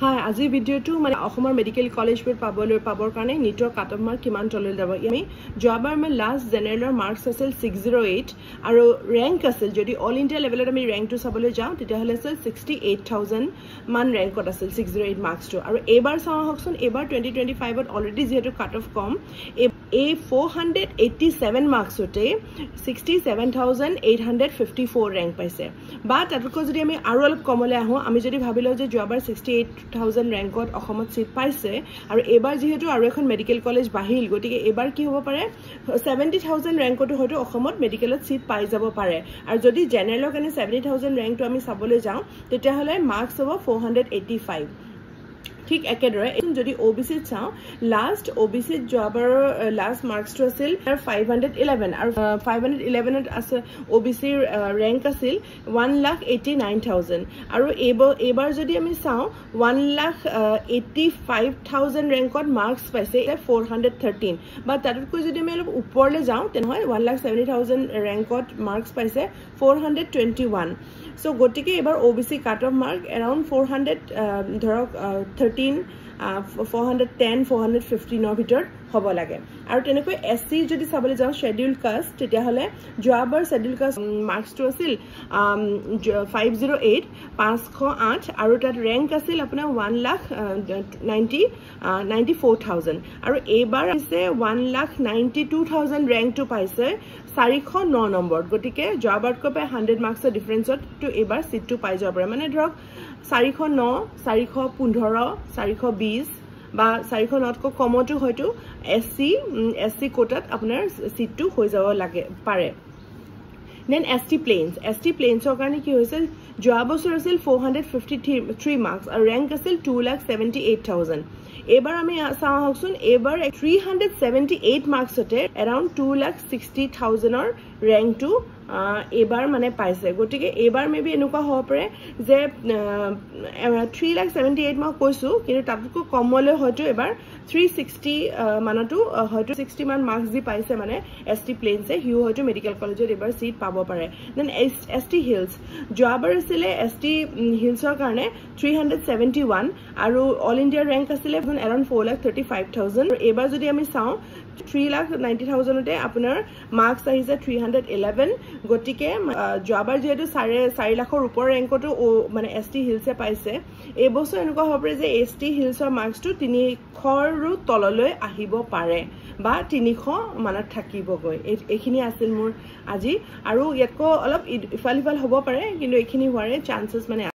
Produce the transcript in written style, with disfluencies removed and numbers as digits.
Hi, আজি ভিডিওটো মানে অসমৰ মেডিকেল কলেজবোৰ পাবৰ কাৰণে নিটৰ কাট অফ মাৰ্ক কিমান তললৈ যাব আমি যোৱাবাৰ মই লাষ্ট জেনেৰেলৰ মাৰ্কস আছিল 608 আৰু ৰেংক আছিল যদি অল ইণ্ডিয়া লেভেলত আমি ৰেংকটো চাবলৈ যাওঁ তেতিয়াহলে আছিল 68000 মান ৰেংকত আছিল 608 মাৰ্কসটো আৰু এবাৰ চাওঁ হকচোন এবাৰ 2025 ত অলৰেডি যেটো কাট অফ কম এই 487 মাৰ্কসতে 67854 ৰেংক পাইছে বা তাতকৈ যদি আমি আৰু অলপ কমলৈ আহো আমি যদি ভাবিলো যে যোৱাবাৰ 68000 ৰেংকত অসমত সিট পাইছে আৰু এবাৰ যেহেতু আৰু এখন মেডিকেল কলেজ বাহিল গটিকে এবাৰ কি হ'ব পাৰে 70000 ৰেংকটো হয়তো অসমত মেডিকেলত সিট পাই যাব পাৰে আৰু যদি জেনেৰেলৰ কাৰণে 70000 ৰেংকটো আমি চাবলৈ যাওঁ তেতিয়াহলে মাৰ্কস হ'ব 485 ঠিক একেদৰে যদি ওবিসি চাও লাষ্ট ওবিসি যোৱাবাৰ লাষ্ট মাৰ্কসটো আছিল 511 আৰু 511 ত আছে ওবিসি ৰেংক আছিল 189000 আৰু এবাৰ যদি আমি চাও 185000 ৰেংকত মাৰ্কস পাইছে 413 বা তাতকৈ যদি আমি অলপ ওপৰলৈ যাওঁ তেনহয় 170000 ৰেংকত মাৰ্কস পাইছে 421 So gotike ebar OBC cut off mark around 400 dhorok 13 410 415 ৰ ভিতৰ হ'ব লাগে আৰু তেনেকৈ এসসি যদি চাবলৈ যাওঁ শিডিউল কাষ্ট তেতিয়া হলে যোৱাবাৰ শিডিউল কাষ্ট মাৰ্কসটো আছিল 508 508 আৰু তাত ৰেংক আছিল আপোনাৰ 1,94000 আৰু এইবাৰ আছে 1,92,000 ৰেংকটো পাইছে 409 নম্বৰ গটিকে যোৱাবাৰকৈ পাই 100 মাৰ্কসৰ ডিফাৰেন্সত টু এবাৰ সিটটো পাই যাব পাৰে মানে ধৰক 409 415 420 বা 409 কো কমটো হয়তো এসসি কোটাত আপোনাৰ সিটটো হৈ যাব লাগে পাৰে Then ST planes or কাৰণে কি হৈছিল যোৱা বছৰ আছিল 453 মাৰ্কস আৰু ৰেংক আছিল 2,78,000 এবাৰ আমি চাওঁ হকচোন এবাৰ 378 মাৰ্কসতে around 2,60,000 ৰ ৰেংকটো এবাৰ মানে পাইছে গটিকে এবাৰ মেবি এনেকুৱা হ'ব পাৰে যে 3,78 মই কৈছো কিন্তু তাতকৈ কমলৈ হয়তো এবাৰ 360 মানটো হয়তো 60 মান মাৰ্কস দি পাইছে মানে ST planes হিউ হয়তো মেডিকেল কলেজত এবাৰ সিট পাব পাৰে দেন ST hills যোৱাবাৰ আছিল ST hillsৰ কাৰণে 371 আৰু অল ইণ্ডিয়া ৰেংক আছিল around 4,35,000 এবাৰ যদি আমি চাওঁ 3,90,000 তে আপোনাৰ মাৰ্কস আহিছে 311 গটিকে যোৱাবাৰ যেহেতু 4.5 লাখৰ ওপৰ ৰেংকটো মানে ST হিলছে পাইছে এই বছৰ এনেকুৱা হ'ব পাৰে যে ST হিলছৰ মাৰ্কসটো 300 ৰ তললৈ আহিব পাৰে বা 300 মানত থাকিবগৈ এইখিনি আছিল মোৰ আজি আৰু ইয়াতকৈ অলপ ইফাল হ'ব পাৰে কিন্তু এইখিনি হোৱাৰে চান্সেস মানে